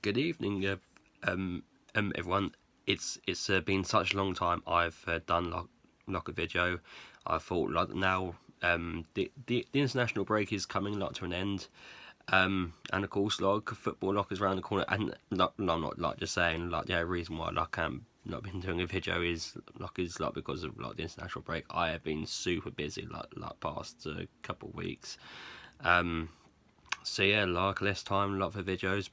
Good evening, everyone. It's been such a long time. I've done like a video. I thought like now the international break is coming like to an end. And of course like football like is around the corner. And no, I'm not like just saying like the reason why like I'm not been doing a video is because of like the international break. I have been super busy like past couple of weeks. So yeah, like less time, a lot for videos,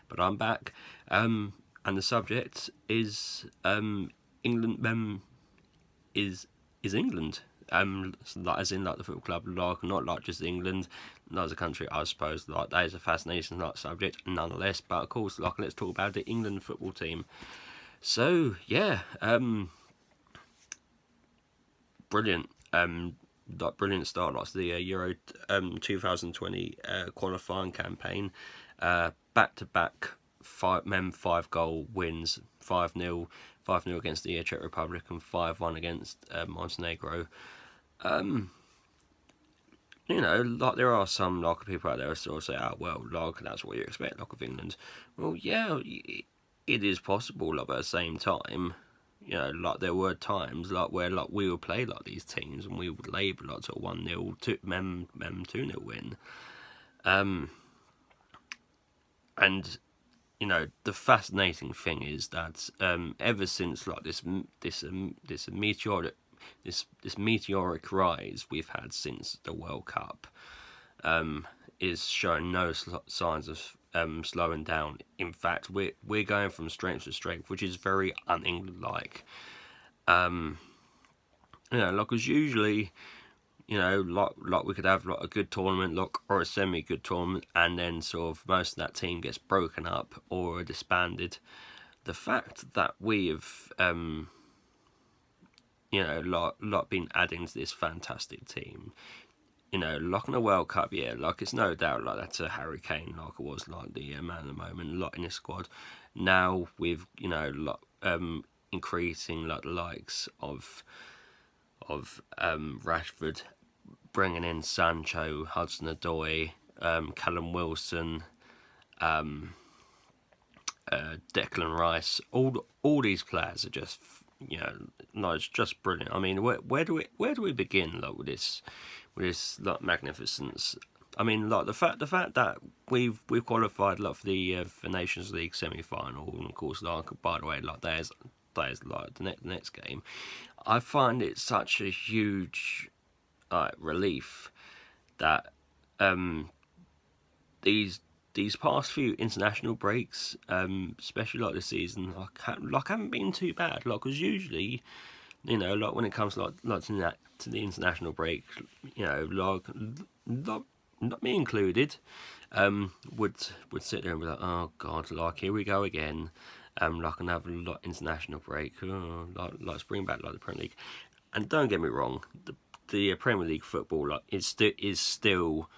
but I'm back. And the subject is England. Is England. As in like the football club, like not like just England, not as a country. I suppose like that is a fascinating like subject, nonetheless. But of course, like let's talk about the England football team. So yeah, brilliant. Brilliant start. That's the Euro 2020 qualifying campaign. Back to back 5 goal wins, 5-0, 5-0 against the Czech Republic and 5-1 against Montenegro. Like there are some like people out there who still say, "Oh well, like that's what you expect, like of England." Well, yeah, it is possible, like, but at the same time, like there were times like where like we would play like these teams and we would label like to a 1-0 mem 2-0 win. And the fascinating thing is that ever since like this meteoric this meteoric rise we've had since the World Cup is showing no signs of slowing down. In fact, we're going from strength to strength, which is very un-England like. Like as usually, like we could have like a good tournament, like or a semi-good tournament, and then sort of most of that team gets broken up or disbanded. The fact that we've, been adding to this fantastic team, like in the World Cup, yeah, like it's no doubt like that's a Harry Kane, like it was like the man of the moment, lot in his squad. Now with increasing like the likes of Rashford, bringing in Sancho, Hudson-Odoi, Callum Wilson, Declan Rice. All these players are just no, it's just brilliant. I mean, where do we begin like with this like magnificence? I mean, like the fact that we've qualified like for Nations League semi final, and of course, like by the way, like there's like the next game. I find it such a huge relief that these these past few international breaks, especially like this season, haven't been too bad. Like, because usually, like when it comes to the international break, like not me included, would sit there and be like, oh god, like here we go again, like another international break, let's bring back like the Premier League, and don't get me wrong, the Premier League football like is still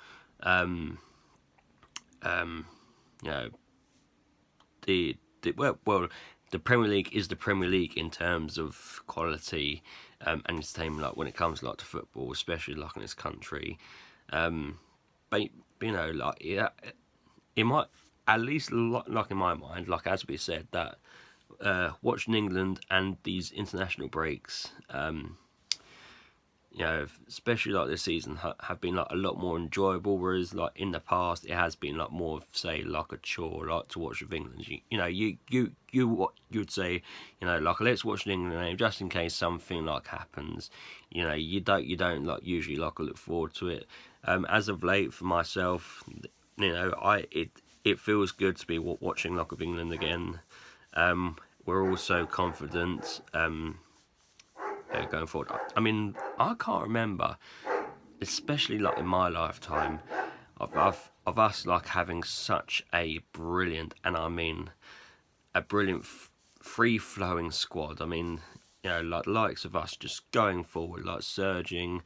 you know well the Premier League is the Premier League in terms of quality and entertainment, like when it comes like to football, especially like in this country. But like it might, at least like in my mind, like as we said, that watching England and these international breaks, especially like this season, have been like a lot more enjoyable. Whereas like in the past, it has been like more of say like a chore, like to watch with England. You'd say, like let's watch an England game just in case something like happens. You don't like usually like look forward to it. As of late, for myself, it feels good to be watching like of England again. We're also confident. Going forward. I mean, I can't remember, especially like in my lifetime, of us like having such a brilliant, and I mean a brilliant, free flowing squad. I mean, like the likes of us just going forward, like surging.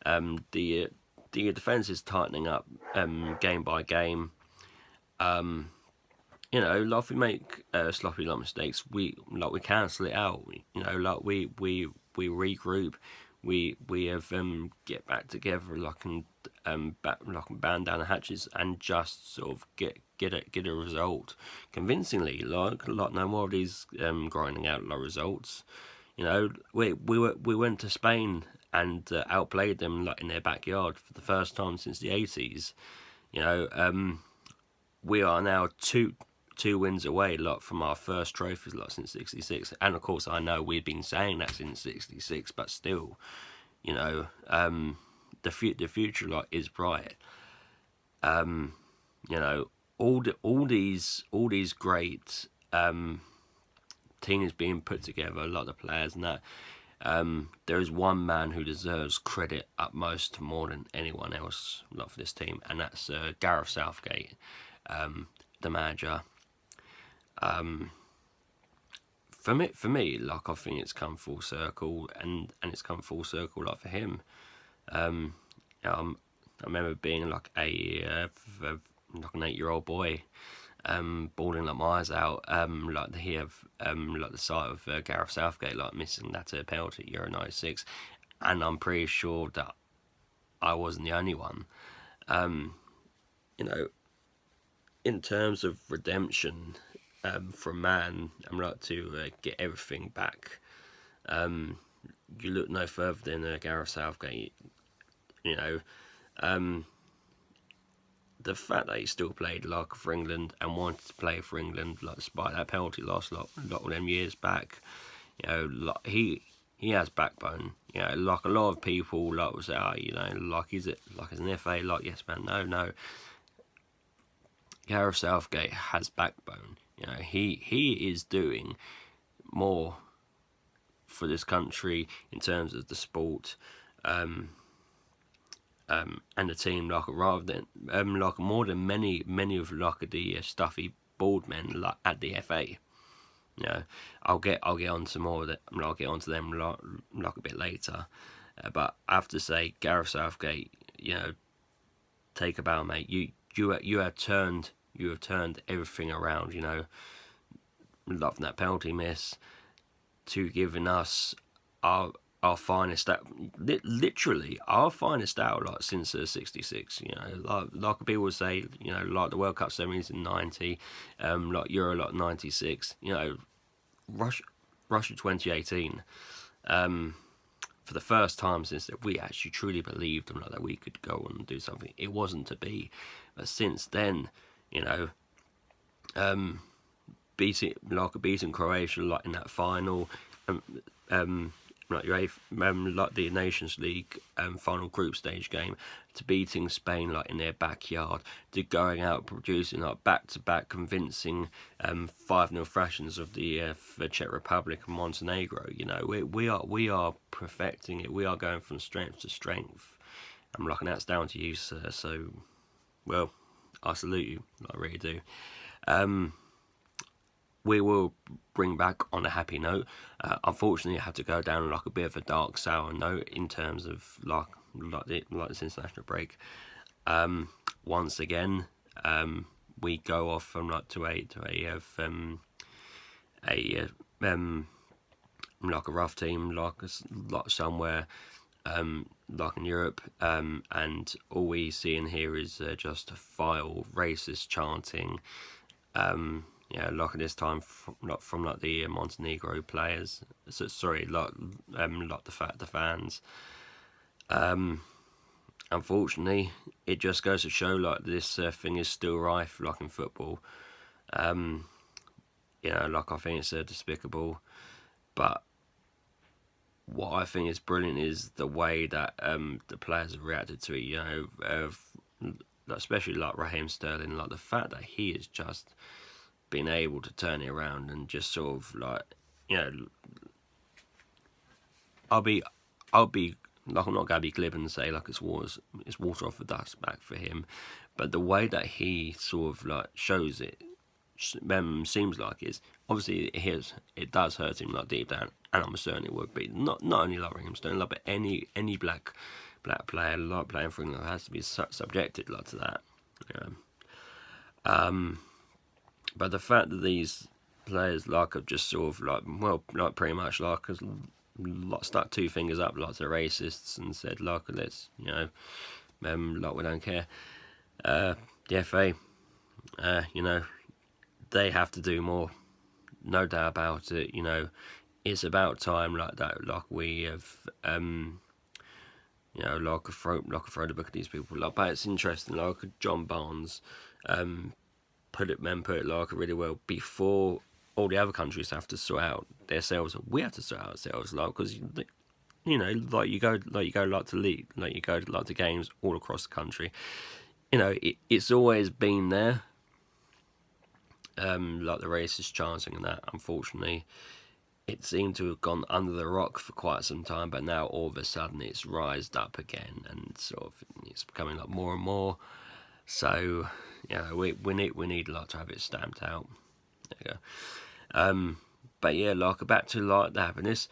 The defense is tightening up game by game. Like if we make sloppy like mistakes, we cancel it out. Like we regroup, we have get back together like and band down the hatches and just sort of get a result convincingly. Like no more of these grinding out like results. You know, we went to Spain and outplayed them like in their backyard for the first time since the 80s. You know, we are now two wins away like from our first trophies like since '66, and of course I know we've been saying that since '66, but still, you know, the future like is bright. You know, all these great teams being put together, like the players and that. There is one man who deserves credit utmost more than anyone else, like for this team, and that's Gareth Southgate, the manager. For me, like I think it's come full circle, and it's come full circle like for him. I remember being like like an 8-year-old boy, bawling like my eyes out, like to hear like the sight of Gareth Southgate like missing that penalty at Euro '96, and I'm pretty sure that I wasn't the only one. You know, in terms of redemption, for a man, I'm like to get everything back. You look no further than Gareth Southgate. You know, the fact that he still played like for England and wanted to play for England, like despite that penalty loss, lot of them years back, you know, like he has backbone. You know, like a lot of people like will say, oh, you know, like is it like as an FA, like yes man, no. Gareth Southgate has backbone. You know, he is doing more for this country in terms of the sport. And the team, like rather than like more than many of like the stuffy bald men like at the FA. You know, I'll get on to more of that. I'll get onto them like a bit later. But I have to say, Gareth Southgate, you know, take a bow, mate. You have turned everything around. You know, like from that penalty miss to giving us our finest out, literally our finest out like since '66. You know, like people would say, you know, like the World Cup semis in '90, like Euro like '96. You know, Russia 2018. For the first time since that we actually truly believed like, that we could go and do something. It wasn't to be, but since then, you know, beating Croatia like in that final, like like the Nations League final group stage game, to beating Spain like in their backyard, to going out producing like back-to-back convincing 5-0 thrashings of the Czech Republic and Montenegro. You know, we are perfecting it. We are going from strength to strength. I'm like, and that's down to you, sir. So, well, I salute you. I really do. We will bring back on a happy note. Unfortunately, I had to go down like a bit of a dark, sour note in terms of like this international break. Once again, we go off from like to a like a rough team, like somewhere like in Europe, and all we see in here is just vile racist chanting. Yeah, like at this time from like the Montenegro players. So sorry, like the fans. Unfortunately, it just goes to show like this thing is still rife, like in football. You know, like I think it's despicable, but what I think is brilliant is the way that the players have reacted to it. You know, especially like Raheem Sterling, like the fact that he is just being able to turn it around and just sort of like, you know, I'll be like, I'm not gonna be glib and say like it's water off the duck's back for him, but the way that he sort of like shows it seems like it's obviously it does hurt him like deep down, and I'm certain it would be not only like Raheem Sterling, like, but any black player like playing for England has to be subjected like to that. You know? But the fact that these players like have just sort of like, well, like pretty much like stuck two fingers up like to the racists and said, like, let's, like, we don't care. The FA, they have to do more, no doubt about it. It's about time, like that, like we have, like a throw the book at these people. Like, but it's interesting, like John Barnes, put it like really well before all the other countries have to sort out themselves. We have to sort out ourselves, like, because like you go like to league, like you go to like the games all across the country. It's always been there. Like the racist chanting and that. Unfortunately, it seemed to have gone under the rock for quite some time, but now all of a sudden it's rised up again, and sort of it's becoming like more and more. So we need a lot to have it stamped out. There you go. But yeah, like back to like the happiness.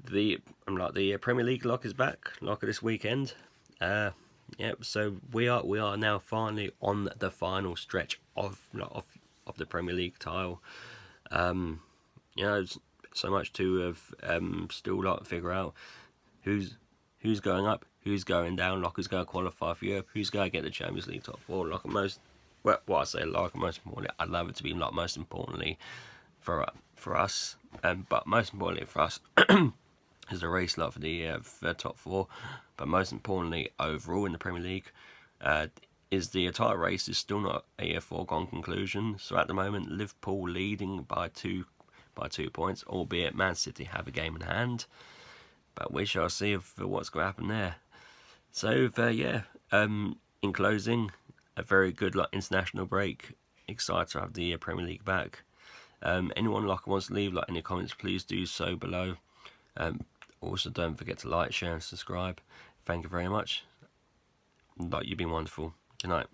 The Premier League lock is back, like this weekend. So we are now finally on the final stretch of the Premier League tile. So much to have still like figure out who's going up, who's going down, like who's going to qualify for Europe, who's going to get the Champions League top four. Like most importantly, I'd love it to be like most importantly for us, but most importantly for us is a race like for the top four. But most importantly, overall in the Premier League, is the entire race is still not a foregone conclusion. So at the moment, Liverpool leading by two points, albeit Man City have a game in hand. But we shall see what's going to happen there. So in closing, a very good international break. Excited to have the Premier League back. Anyone wants to leave any comments, please do so below. Also, don't forget to like, share, and subscribe. Thank you very much. You've been wonderful. Good night.